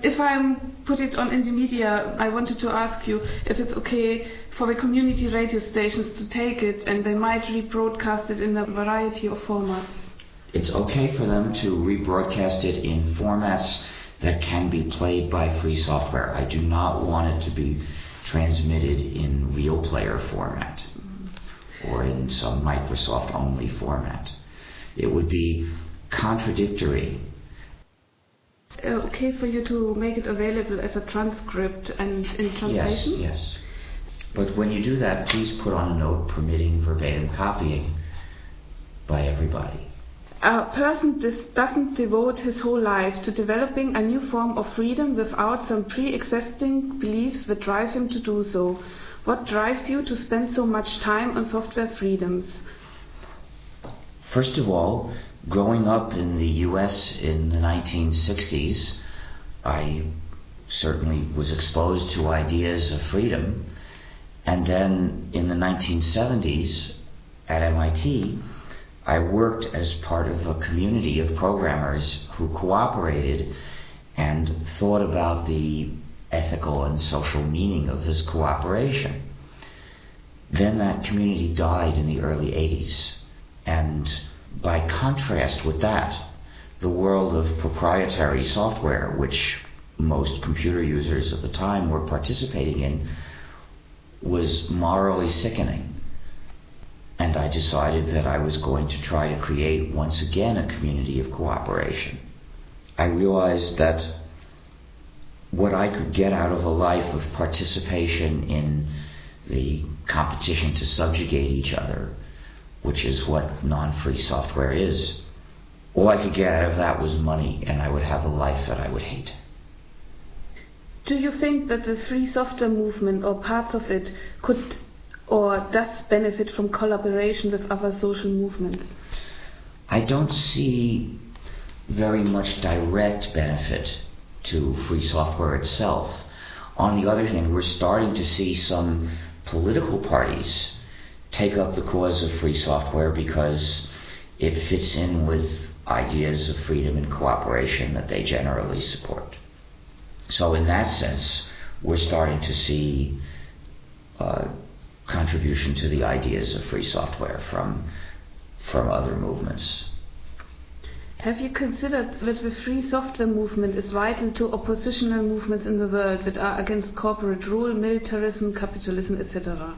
if I put it on in the media, I wanted to ask you if it's okay for the community radio stations to take it and they might rebroadcast it in a variety of formats. It's okay for them to rebroadcast it in formats that can be played by free software. I do not want it to be transmitted in real player format or in some Microsoft only format. It would be contradictory. Okay for you to make it available as a transcript and in translation? Yes. But when you do that, please put on a note permitting verbatim copying by everybody. A person doesn't devote his whole life to developing a new form of freedom without some pre-existing beliefs that drive him to do so. What drives you to spend so much time on software freedoms? First of all, growing up in the US in the 1960s, I certainly was exposed to ideas of freedom. And then in the 1970s at MIT, I worked as part of a community of programmers who cooperated and thought about the ethical and social meaning of this cooperation. Then that community died in the early 80s. And by contrast with that, the world of proprietary software, which most computer users at the time were participating in, was morally sickening. And I decided that I was going to try to create once again a community of cooperation. I realized that what I could get out of a life of participation in the competition to subjugate each other, which is what non-free software is, all I could get out of that was money, and I would have a life that I would hate. Do you think that the free software movement or parts of it could or does benefit from collaboration with other social movements? I don't see very much direct benefit to free software itself. On the other hand, we're starting to see some political parties take up the cause of free software because it fits in with ideas of freedom and cooperation that they generally support. So in that sense, we're starting to see contribution to the ideas of free software from other movements. Have you considered that the free software movement is vital to oppositional movements in the world that are against corporate rule, militarism, capitalism, etc.?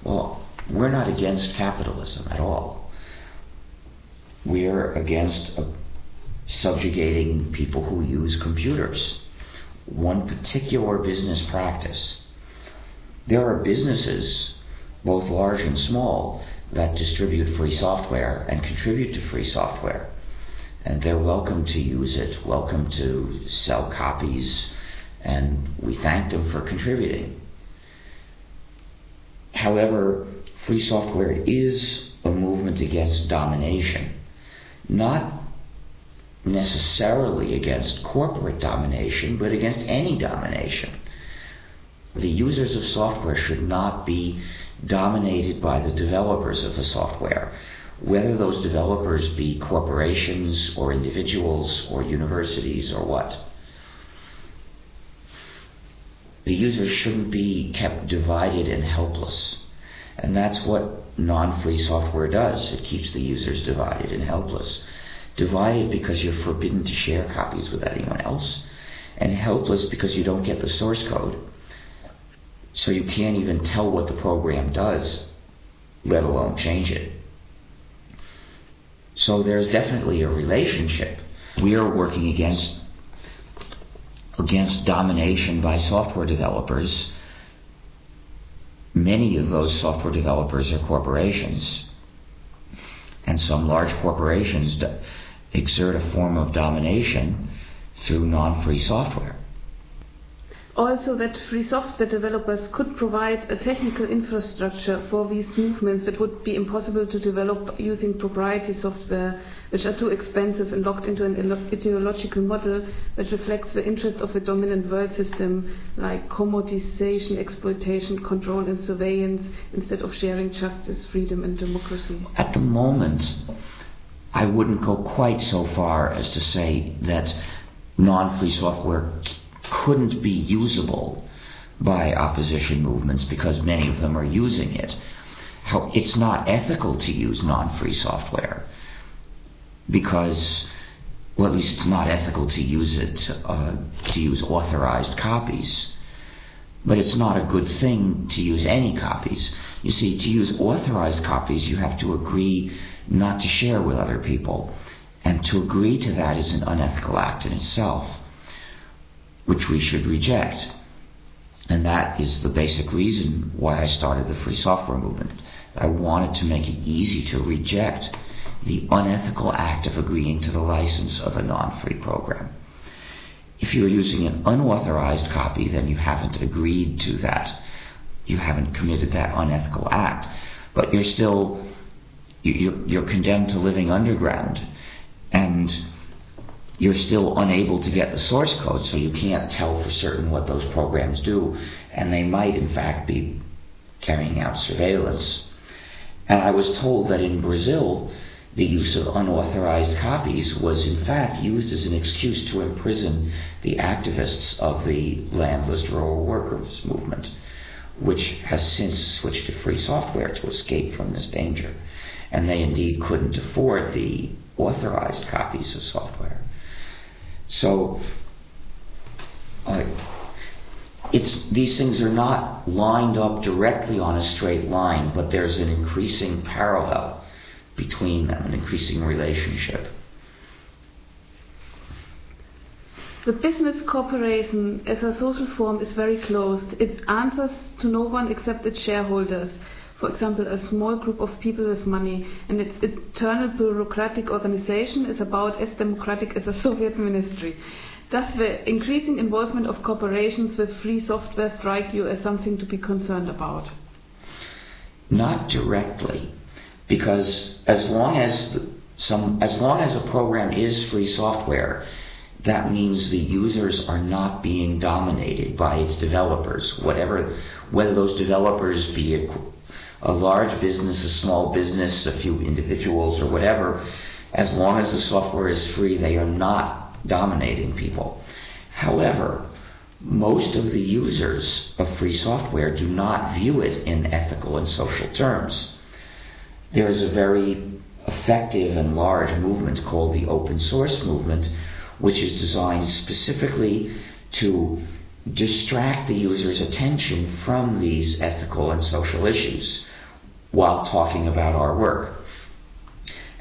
Well, we're not against capitalism at all. We're against subjugating people who use computers. One particular business practice. There are businesses, both large and small, that distribute free software and contribute to free software. And they're welcome to use it, welcome to sell copies, and we thank them for contributing. However, free software is a movement against domination, not necessarily against corporate domination, but against any domination. The users of software should not be dominated by the developers of the software, whether those developers be corporations or individuals or universities or what. The users shouldn't be kept divided and helpless. And that's what non-free software does. It keeps the users divided and helpless. Divided because you're forbidden to share copies with anyone else, and helpless because you don't get the source code. So you can't even tell what the program does, let alone change it. So there's definitely a relationship. We are working against domination by software developers. Many of those software developers are corporations, and some large corporations exert a form of domination through non-free software. Also, that free software developers could provide a technical infrastructure for these movements that would be impossible to develop using proprietary software, which are too expensive and locked into an ideological model that reflects the interests of the dominant world system, like commoditization, exploitation, control and surveillance, instead of sharing justice, freedom and democracy. At the moment, I wouldn't go quite so far as to say that non-free software couldn't be usable by opposition movements because many of them are using it. It's not ethical to use non-free software because, well, at least it's not ethical to use it, to use authorized copies. But it's not a good thing to use any copies. You see, to use authorized copies, you have to agree not to share with other people. And to agree to that is an unethical act in itself, which we should reject. And that is the basic reason why I started the free software movement. I wanted to make it easy to reject the unethical act of agreeing to the license of a non-free program. If you're using an unauthorized copy, then you haven't agreed to that. You haven't committed that unethical act. But you're condemned to living underground, and you're still unable to get the source code, so you can't tell for certain what those programs do, and they might in fact be carrying out surveillance. And I was told that in Brazil, the use of unauthorized copies was in fact used as an excuse to imprison the activists of the landless rural workers movement, which has since switched to free software to escape from this danger. And they indeed couldn't afford the authorized copies of software. So these things are not lined up directly on a straight line, but there's an increasing parallel between them, an increasing relationship. The business corporation as a social form is very closed. It answers to no one except its shareholders, for example, a small group of people with money, and its internal bureaucratic organization is about as democratic as a Soviet ministry. Does the increasing involvement of corporations with free software strike you as something to be concerned about? Not directly, because as long as a program is free software, that means the users are not being dominated by its developers, whether those developers be a large business, a small business, a few individuals, or whatever. As long as the software is free, they are not dominating people. However, most of the users of free software do not view it in ethical and social terms. There is a very effective and large movement called the open source movement, which is designed specifically to distract the user's attention from these ethical and social issues while talking about our work.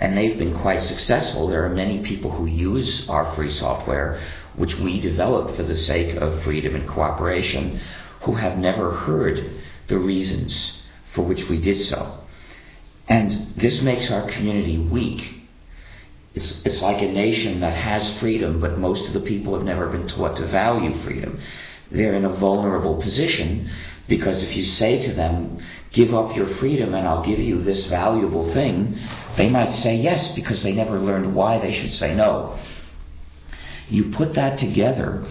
And they've been quite successful. There are many people who use our free software, which we developed for the sake of freedom and cooperation, who have never heard the reasons for which we did so. And this makes our community weak. It's like a nation that has freedom, but most of the people have never been taught to value freedom. They're in a vulnerable position because if you say to them, give up your freedom and I'll give you this valuable thing, they might say yes because they never learned why they should say no. You put that together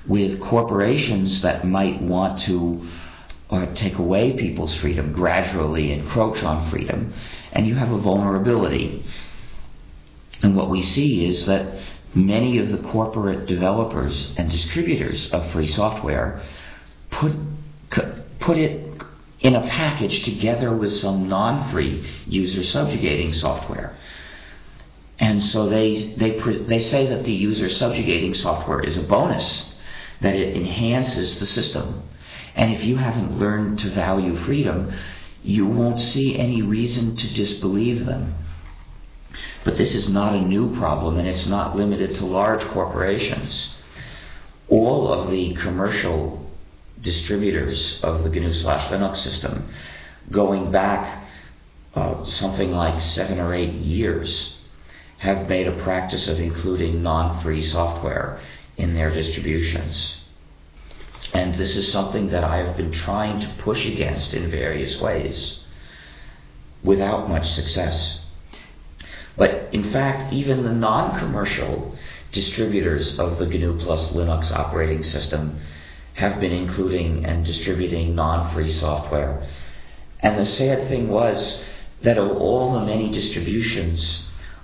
with corporations that might want to take away people's freedom, gradually encroach on freedom, and you have a vulnerability. And what we see is that many of the corporate developers and distributors of free software put it in a package together with some non-free user subjugating software. And so they say that the user subjugating software is a bonus, that it enhances the system. And if you haven't learned to value freedom, you won't see any reason to disbelieve them. But this is not a new problem, and it's not limited to large corporations. All of the commercial distributors of the gnu+linux system, going back something like 7 or 8 years, have made a practice of including non-free software in their distributions. And this is something that I have been trying to push against in various ways, without much success. But in fact, even the non-commercial distributors of the gnu+linux operating system have been including and distributing non-free software. And the sad thing was that of all the many distributions,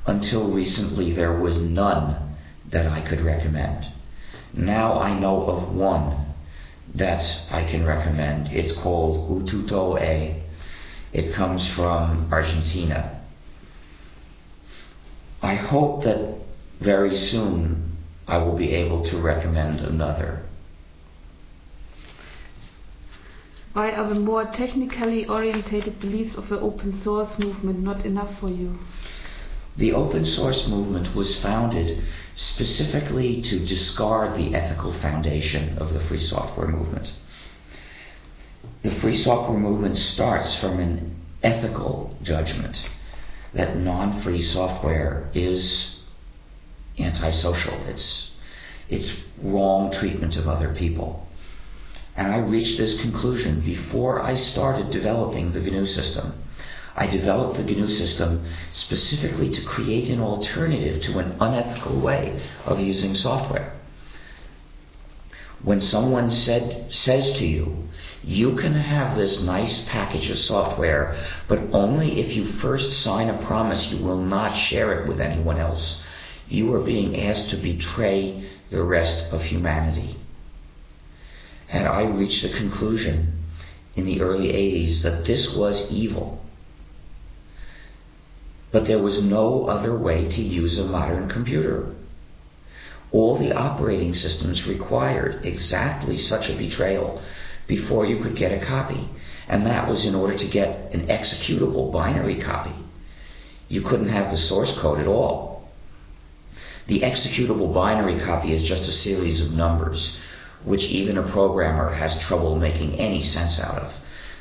until recently there was none that I could recommend. Now I know of one that I can recommend. It's called Ututo-e. It comes from Argentina. I hope that very soon I will be able to recommend another. Why are the more technically orientated beliefs of the open source movement not enough for you? The open source movement was founded specifically to discard the ethical foundation of the free software movement. The free software movement starts from an ethical judgment that non-free software is antisocial. It's wrong treatment of other people. And I reached this conclusion before I started developing the GNU system. I developed the GNU system specifically to create an alternative to an unethical way of using software. When someone says to you, you can have this nice package of software, but only if you first sign a promise you will not share it with anyone else, you are being asked to betray the rest of humanity. And I reached the conclusion in the early 80s that this was evil. But there was no other way to use a modern computer. All the operating systems required exactly such a betrayal before you could get a copy, and that was in order to get an executable binary copy. You couldn't have the source code at all. The executable binary copy is just a series of numbers, which even a programmer has trouble making any sense out of.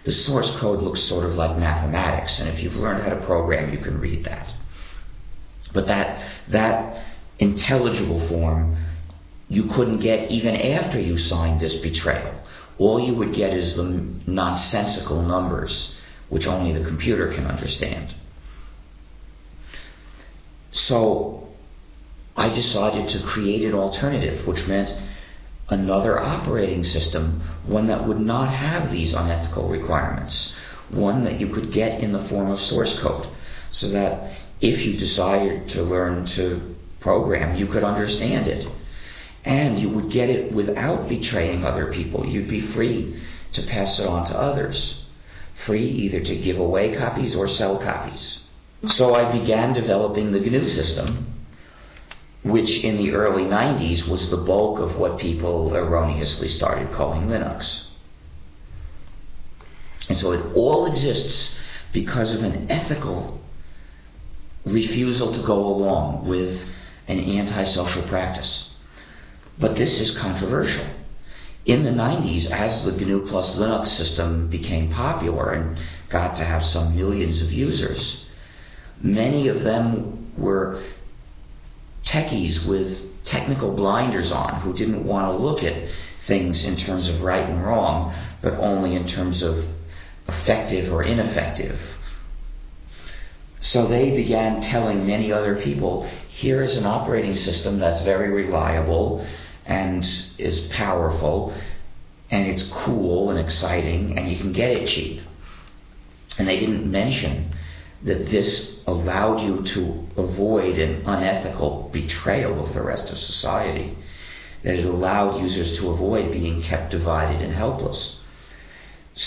The source code looks sort of like mathematics, and if you've learned how to program, you can read that. But that intelligible form you couldn't get even after you signed this betrayal. All you would get is the nonsensical numbers, which only the computer can understand. So I decided to create an alternative, which meant another operating system, one that would not have these unethical requirements, one that you could get in the form of source code, so that if you desired to learn to program, you could understand it. And you would get it without betraying other people. You'd be free to pass it on to others, free either to give away copies or sell copies. So I began developing the GNU system, which in the early 90s was the bulk of what people erroneously started calling Linux. And so it all exists because of an ethical refusal to go along with an antisocial practice. But this is controversial. In the 90s, as the gnu+linux system became popular and got to have some millions of users, many of them were techies with technical blinders on who didn't want to look at things in terms of right and wrong, but only in terms of effective or ineffective. So they began telling many other people, here is an operating system that's very reliable and is powerful, and it's cool and exciting, and you can get it cheap. And they didn't mention that this allowed you to avoid an unethical betrayal of the rest of society, that it allowed users to avoid being kept divided and helpless.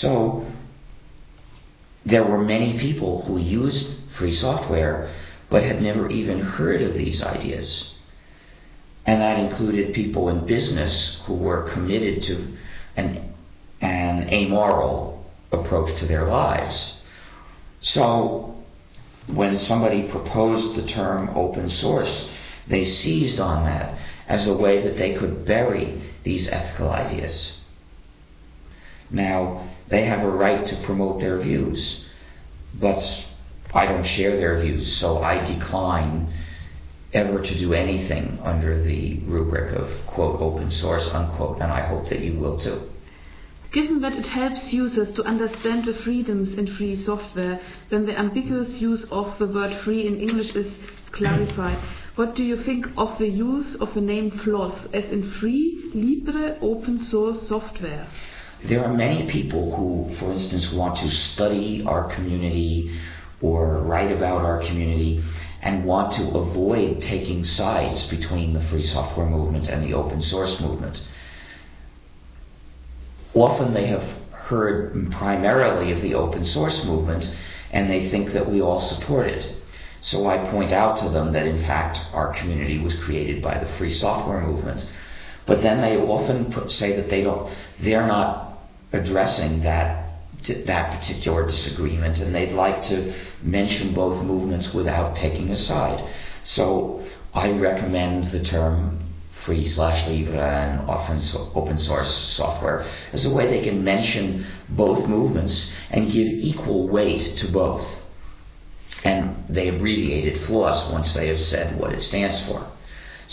So there were many people who used free software but had never even heard of these ideas. And that included people in business who were committed to an amoral approach to their lives. So when somebody proposed the term open source, they seized on that as a way that they could bury these ethical ideas. Now, they have a right to promote their views, but I don't share their views, so I decline ever to do anything under the rubric of, quote, open source, unquote, and I hope that you will too. Given that it helps users to understand the freedoms in free software, then the ambiguous use of the word free in English is clarified. What do you think of the use of the name FLOSS, as in free, libre, open source software? There are many people who, for instance, want to study our community or write about our community, and want to avoid taking sides between the free software movement and the open source movement. Often they have heard primarily of the open source movement, and they think that we all support it. So I point out to them that in fact our community was created by the free software movement. But then they often say that they're not addressing that particular disagreement, and they'd like to mention both movements without taking a side. So I recommend the term free/libre and open source software as a way they can mention both movements and give equal weight to both. And they abbreviate it FLOSS once they have said what it stands for.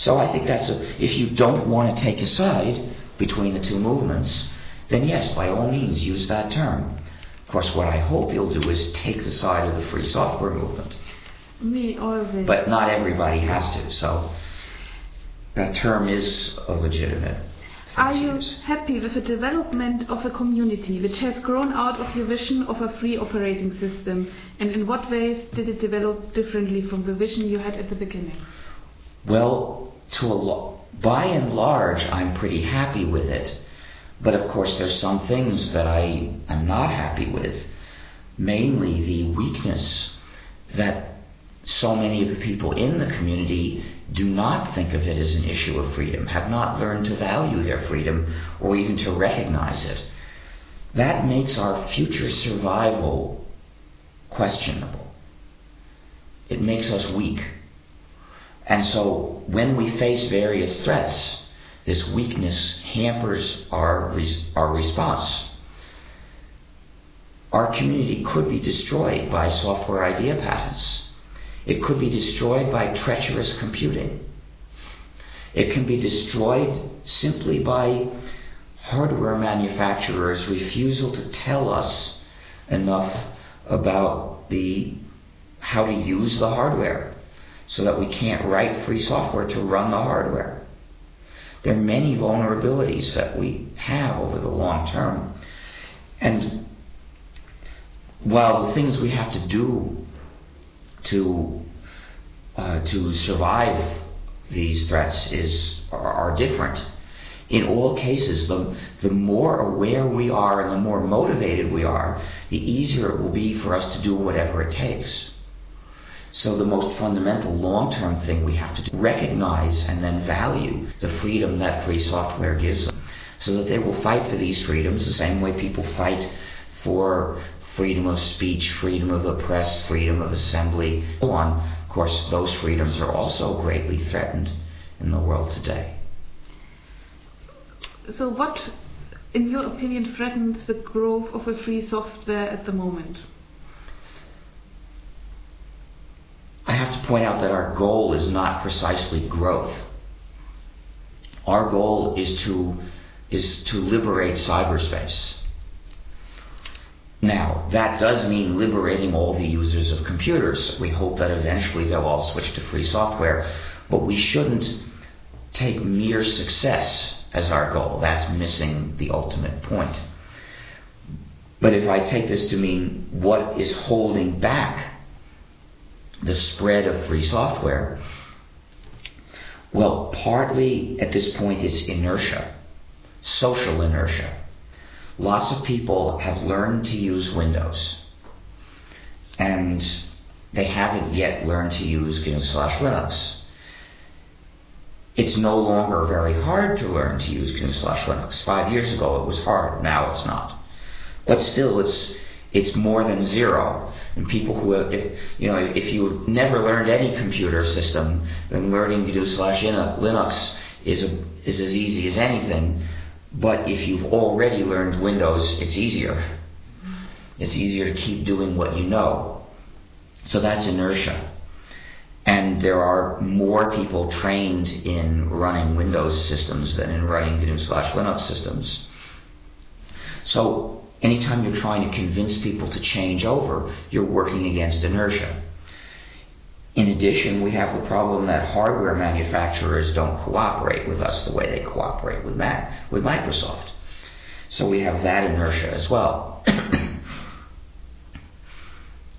So I think if you don't want to take a side between the two movements, then yes, by all means, use that term. Of course, what I hope you'll do is take the side of the free software movement. Me always. But not everybody has to, so that term is a legitimate. Are you happy with the development of a community which has grown out of your vision of a free operating system? And in what ways did it develop differently from the vision you had at the beginning? Well, by and large, I'm pretty happy with it. But of course, there's some things that I am not happy with. Mainly the weakness that so many of the people in the community do not think of it as an issue of freedom, have not learned to value their freedom or even to recognize it. That makes our future survival questionable. It makes us weak. And so when we face various threats, this weakness hampers our response. Our community could be destroyed by software idea patents. It could be destroyed by treacherous computing. It can be destroyed simply by hardware manufacturers' refusal to tell us enough about how to use the hardware, so that we can't write free software to run the hardware. There are many vulnerabilities that we have over the long term. And while the things we have to do to survive these threats are different, in all cases, the more aware we are and the more motivated we are, the easier it will be for us to do whatever it takes. So the most fundamental long-term thing we have to do, recognize and then value the freedom that free software gives them, so that they will fight for these freedoms the same way people fight for freedom of speech, freedom of the press, freedom of assembly, and so on. Of course, those freedoms are also greatly threatened in the world today. So what, in your opinion, threatens the growth of a free software at the moment? I have to point out that our goal is not precisely growth. Our goal is to liberate cyberspace. Now, that does mean liberating all the users of computers. We hope that eventually they'll all switch to free software, but we shouldn't take mere success as our goal. That's missing the ultimate point. But if I take this to mean what is holding back the spread of free software, well, partly at this point it's inertia, social inertia. Lots of people have learned to use Windows, and they haven't yet learned to use gnu+linux. It's no longer very hard to learn to use gnu+linux. 5 years ago it was hard, now it's not. But still, it's more than zero. And people who have, if you've never learned any computer system, then learning gnu+linux is as easy as anything. But if you've already learned Windows, it's easier. It's easier to keep doing what you know. So that's inertia. And there are more people trained in running Windows systems than in running gnu+linux systems. So anytime you're trying to convince people to change over, you're working against inertia. In addition, we have the problem that hardware manufacturers don't cooperate with us the way they cooperate with Microsoft. So we have that inertia as well.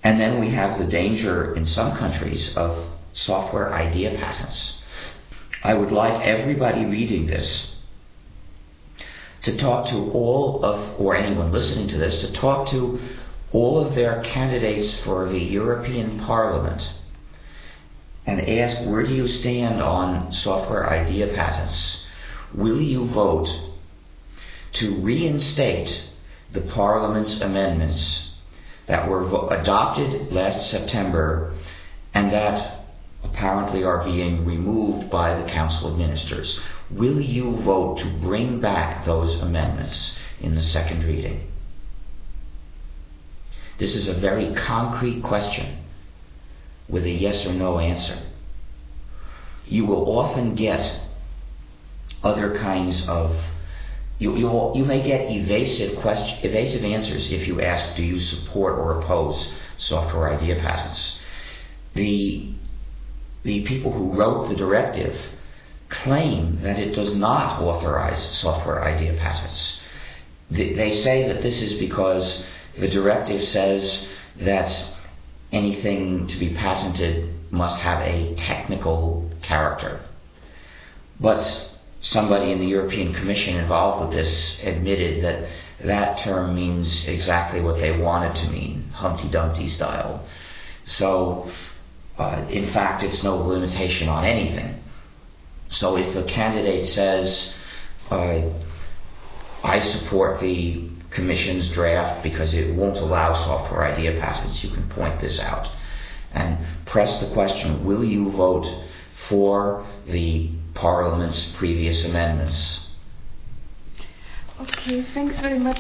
And then we have the danger in some countries of software idea patents, I would like everybody reading this to talk to all of, or anyone listening to this, to talk to all of their candidates for the European Parliament and ask, where do you stand on software idea patents? Will you vote to reinstate the Parliament's amendments that were adopted last September and that apparently are being removed by the Council of Ministers? Will you vote to bring back those amendments in the second reading? This is a very concrete question with a yes or no answer. You will often get other kinds of, you may get evasive answers if you ask, do you support or oppose software idea patents? The people who wrote the directive claim that it does not authorize software idea patents. They say that this is because the directive says that anything to be patented must have a technical character. But somebody in the European Commission involved with this admitted that that term means exactly what they want it to mean, Humpty Dumpty style. So, in fact, it's no limitation on anything. So if a candidate says, I support the Commission's draft because it won't allow software idea patents, you can point this out and press the question, will you vote for the Parliament's previous amendments? Okay, thanks very much.